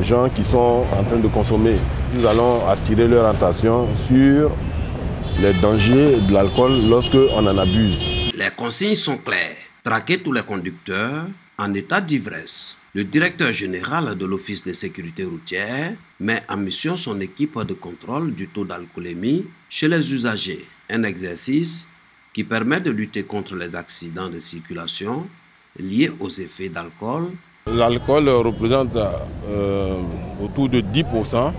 gens qui sont en train de consommer. Nous allons attirer leur attention sur les dangers de l'alcool lorsque on en abuse. Les consignes sont claires. Traquer tous les conducteurs en état d'ivresse. Le directeur général de l'Office de sécurité routière met en mission son équipe de contrôle du taux d'alcoolémie chez les usagers. Un exercice qui permet de lutter contre les accidents de circulation liés aux effets d'alcool. L'alcool représente autour de 10%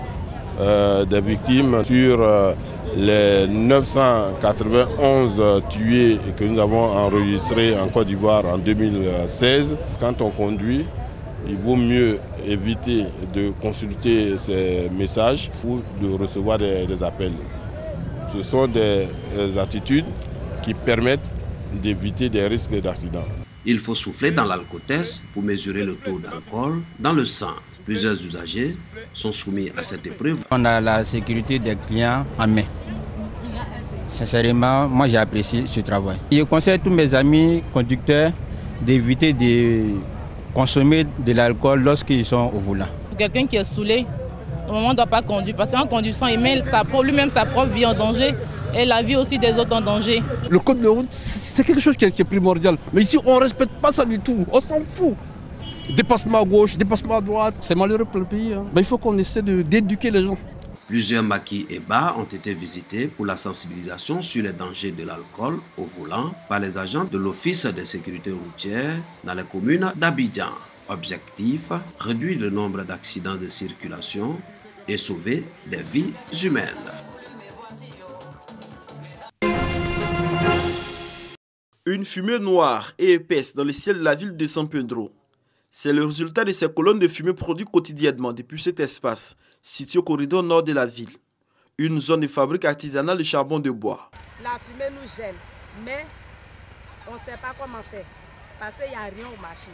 des victimes sur les 991 tués que nous avons enregistrés en Côte d'Ivoire en 2016. Quand on conduit, il vaut mieux éviter de consulter ces messages ou de recevoir des appels. Ce sont des attitudes qui permettent d'éviter des risques d'accident. Il faut souffler dans l'alcotest pour mesurer le taux d'alcool dans le sang. Plusieurs usagers sont soumis à cette épreuve. On a la sécurité des clients en main. Sincèrement, moi j'ai apprécié ce travail. Je conseille à tous mes amis conducteurs d'éviter de consommer de l'alcool lorsqu'ils sont au volant. Quelqu'un qui est saoulé, au moment ne doit pas conduire parce qu'en conduisant, il met lui-même sa propre vie en danger et la vie aussi des autres en danger. Le code de route, c'est quelque chose qui est primordial. Mais ici, on ne respecte pas ça du tout. On s'en fout. Dépassement à gauche, dépassement à droite, c'est malheureux pour le pays. Mais il faut qu'on essaie d'éduquer les gens. Plusieurs maquis et bars ont été visités pour la sensibilisation sur les dangers de l'alcool au volant par les agents de l'Office de sécurité routière dans les communes d'Abidjan. Objectif, réduire le nombre d'accidents de circulation et sauver des vies humaines. Une fumée noire et épaisse dans le ciel de la ville de San Pedro. C'est le résultat de ces colonnes de fumée produites quotidiennement depuis cet espace, situé au corridor nord de la ville. Une zone de fabrique artisanale de charbon de bois. La fumée nous gêne, mais on ne sait pas comment faire. Parce qu'il n'y a rien au marché.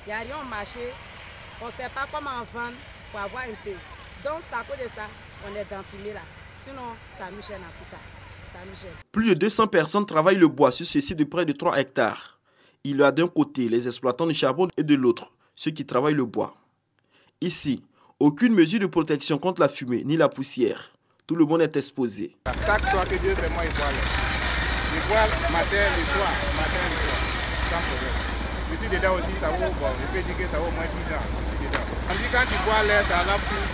Il n'y a rien au marché, on ne sait pas comment vendre pour avoir un peu. Donc, c'est à cause de ça, on est dans la fumée là. Sinon, ça nous gêne en tout cas. Plus de 200 personnes travaillent le bois sur ce site de près de 3 hectares. Il y a d'un côté les exploitants de charbon et de l'autre ceux qui travaillent le bois. Ici, aucune mesure de protection contre la fumée ni la poussière. Tout le monde est exposé. Chaque soir que Dieu fait, moi, il boit. Il boit matin, le soir, sans problème. Je suis dedans aussi, ça vaut, bon, je peux dire que ça vaut au moins 10 ans. Je suis dedans. On dit quand tu bois l'air, ça lave tout.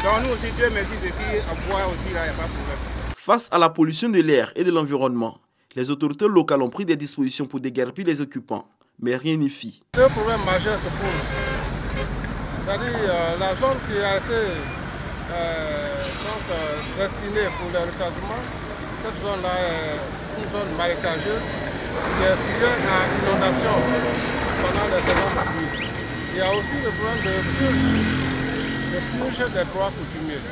Donc nous aussi, Dieu merci, c'est qu'on boit aussi, là, il n'y a pas de problème. Face à la pollution de l'air et de l'environnement, les autorités locales ont pris des dispositions pour déguerpir les occupants, mais rien n'y fit. Deux problèmes majeurs se posent. C'est-à-dire la zone qui a été destinée pour le recasement, cette zone-là est une zone marécageuse qui est sujet à inondation pendant les saisons de pluie. Il y a aussi le problème de purge des droits coutumiers.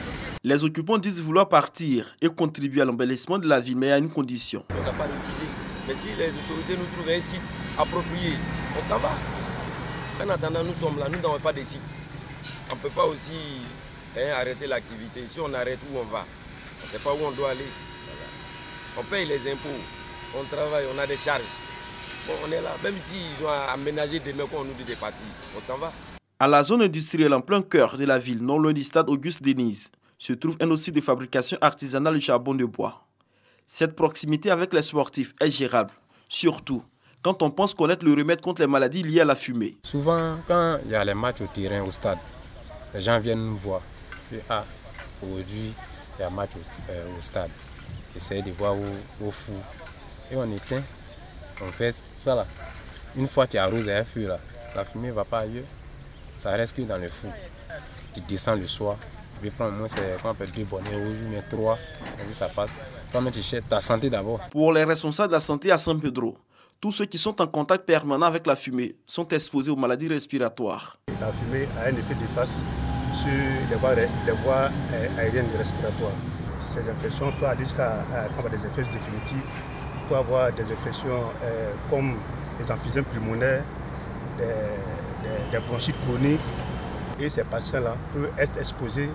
Les occupants disent vouloir partir et contribuer à l'embellissement de la ville, mais à une condition. On n'a pas refusé. Mais si les autorités nous trouvent un site approprié, on s'en va. En attendant, nous sommes là, nous n'avons pas de site. On ne peut pas aussi arrêter l'activité. Si on arrête, où on va? On ne sait pas où on doit aller. Voilà. On paye les impôts, on travaille, on a des charges. Bon, on est là. Même s'ils ont aménagé demain quand on nous dit de partir, on s'en va. À la zone industrielle en plein cœur de la ville, non loin du stade Auguste-Denise, se trouve un site de fabrication artisanale de charbon de bois. Cette proximité avec les sportifs est gérable, surtout quand on pense connaître le remède contre les maladies liées à la fumée. Souvent, quand il y a les matchs au terrain, au stade, les gens viennent nous voir. Et, aujourd'hui, il y a un match au stade. Essayer de voir au fou. Et on éteint, on fait ça là. Une fois tu arroses un feu là, la fumée ne va pas ailleurs. Ça reste que dans le fou. Tu descends le soir. Je vais prendre moins, c'est qu'on appelle 2 bonnets rouges, mais 3, et puis ça passe. Toi-même, tu cherches ta santé d'abord. Pour les responsables de la santé à San Pedro, tous ceux qui sont en contact permanent avec la fumée sont exposés aux maladies respiratoires. La fumée a un effet néfaste sur les voies aériennes et respiratoires. Ces infections peuvent aller jusqu'à des effets définitifs. Il peut y avoir des infections comme les emphysèmes pulmonaires, des bronchites chroniques. Et ces patients-là peuvent être exposés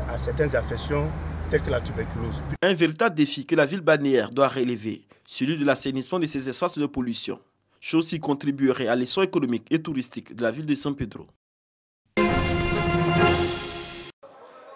à certaines infections telles que la tuberculose. Un véritable défi que la ville balnéaire doit relever, celui de l'assainissement de ces espaces de pollution, chose qui contribuerait à l'essor économique et touristique de la ville de San Pedro.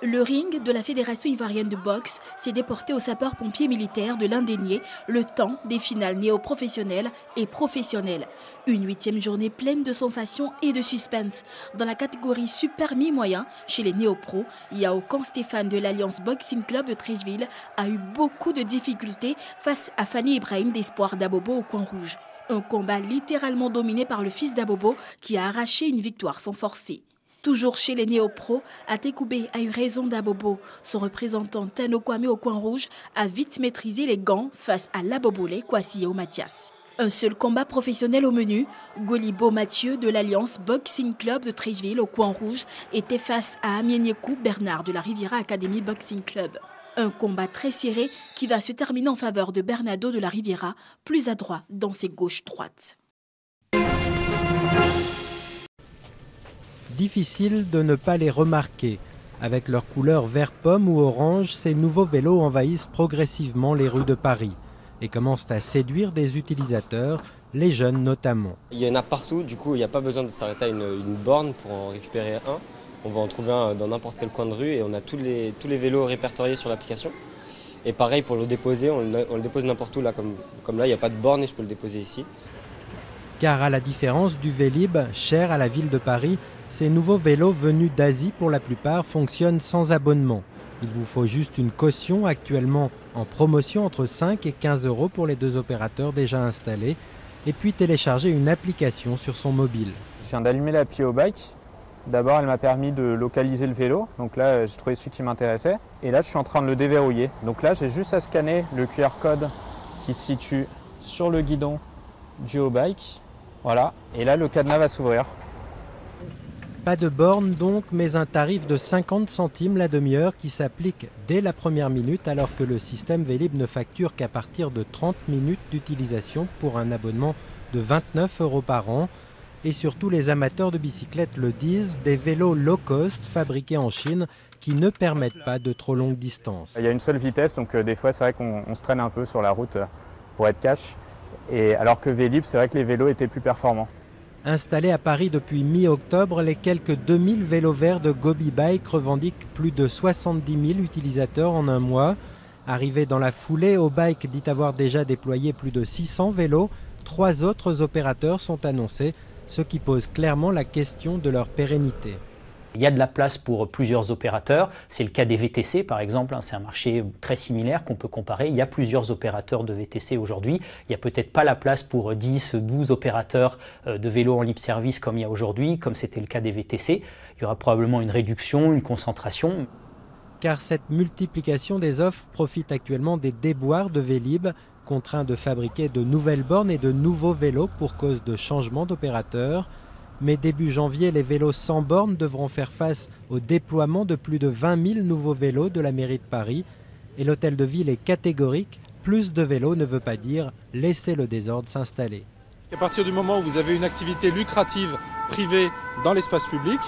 Le ring de la Fédération ivoirienne de boxe s'est déporté aux sapeurs-pompiers militaires de l'Indénié le temps des finales néo-professionnelles et professionnelles. Une 8e journée pleine de sensations et de suspense. Dans la catégorie super mi-moyen, chez les néo-pros, Yao Stéphane de l'Alliance Boxing Club de Treichville a eu beaucoup de difficultés face à Fanny Ibrahim d'Espoir d'Abobo au coin rouge. Un combat littéralement dominé par le fils d'Abobo qui a arraché une victoire sans forcer. Toujours chez les néo-pros, Atekoubé a eu raison d'Abobo. Son représentant Tano Kwame au coin rouge a vite maîtrisé les gants face à l'Abobolé Kwasio Mathias. Un seul combat professionnel au menu, Golibo Mathieu de l'Alliance Boxing Club de Treichville au coin rouge était face à Amieniekou Bernard de la Riviera Academy Boxing Club. Un combat très serré qui va se terminer en faveur de Bernardo de la Riviera, plus adroit dans ses gauches-droites. Difficile de ne pas les remarquer. Avec leur couleur vert pomme ou orange, ces nouveaux vélos envahissent progressivement les rues de Paris et commencent à séduire des utilisateurs, les jeunes notamment. Il y en a partout, du coup il n'y a pas besoin de s'arrêter à une borne pour en récupérer un. On va en trouver un dans n'importe quel coin de rue et on a tous les vélos répertoriés sur l'application. Et pareil pour le déposer, on le dépose n'importe où, là, comme là il n'y a pas de borne et je peux le déposer ici. Car à la différence du Vélib, cher à la ville de Paris, ces nouveaux vélos venus d'Asie pour la plupart fonctionnent sans abonnement. Il vous faut juste une caution actuellement en promotion entre 5 et 15 € pour les 2 opérateurs déjà installés et puis télécharger une application sur son mobile. Je viens d'allumer l'appli au bike. D'abord elle m'a permis de localiser le vélo, donc là j'ai trouvé celui qui m'intéressait et là je suis en train de le déverrouiller. Donc là j'ai juste à scanner le QR code qui se situe sur le guidon du haut-bike. Voilà, et là le cadenas va s'ouvrir. Pas de borne donc, mais un tarif de 50 centimes la demi-heure qui s'applique dès la première minute alors que le système Vélib ne facture qu'à partir de 30 minutes d'utilisation pour un abonnement de 29 € par an. Et surtout les amateurs de bicyclettes le disent, des vélos low cost fabriqués en Chine qui ne permettent pas de trop longues distances. Il y a une seule vitesse, donc des fois c'est vrai qu'on se traîne un peu sur la route pour être cash. Et alors que Vélib, c'est vrai que les vélos étaient plus performants. Installés à Paris depuis mi-octobre, les quelques 2000 vélos verts de Gobi Bike revendiquent plus de 70 000 utilisateurs en un mois. Arrivé dans la foulée, Obike dit avoir déjà déployé plus de 600 vélos. 3 autres opérateurs sont annoncés, ce qui pose clairement la question de leur pérennité. Il y a de la place pour plusieurs opérateurs, c'est le cas des VTC par exemple, c'est un marché très similaire qu'on peut comparer. Il y a plusieurs opérateurs de VTC aujourd'hui, il n'y a peut-être pas la place pour 10, 12 opérateurs de vélos en libre service comme il y a aujourd'hui, comme c'était le cas des VTC. Il y aura probablement une réduction, une concentration. Car cette multiplication des offres profite actuellement des déboires de Vélib, contraints de fabriquer de nouvelles bornes et de nouveaux vélos pour cause de changement d'opérateur. Mais début janvier, les vélos sans bornes devront faire face au déploiement de plus de 20 000 nouveaux vélos de la mairie de Paris. Et l'hôtel de ville est catégorique, plus de vélos ne veut pas dire laisser le désordre s'installer. À partir du moment où vous avez une activité lucrative privée dans l'espace public,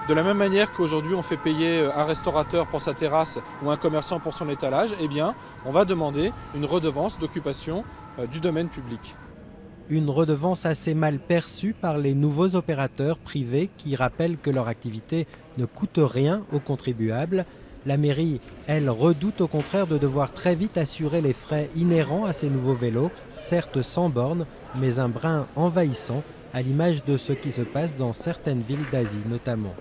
de la même manière qu'aujourd'hui on fait payer un restaurateur pour sa terrasse ou un commerçant pour son étalage, eh bien on va demander une redevance d'occupation du domaine public. Une redevance assez mal perçue par les nouveaux opérateurs privés qui rappellent que leur activité ne coûte rien aux contribuables. La mairie, elle, redoute au contraire de devoir très vite assurer les frais inhérents à ces nouveaux vélos, certes sans borne, mais un brin envahissant, à l'image de ce qui se passe dans certaines villes d'Asie notamment.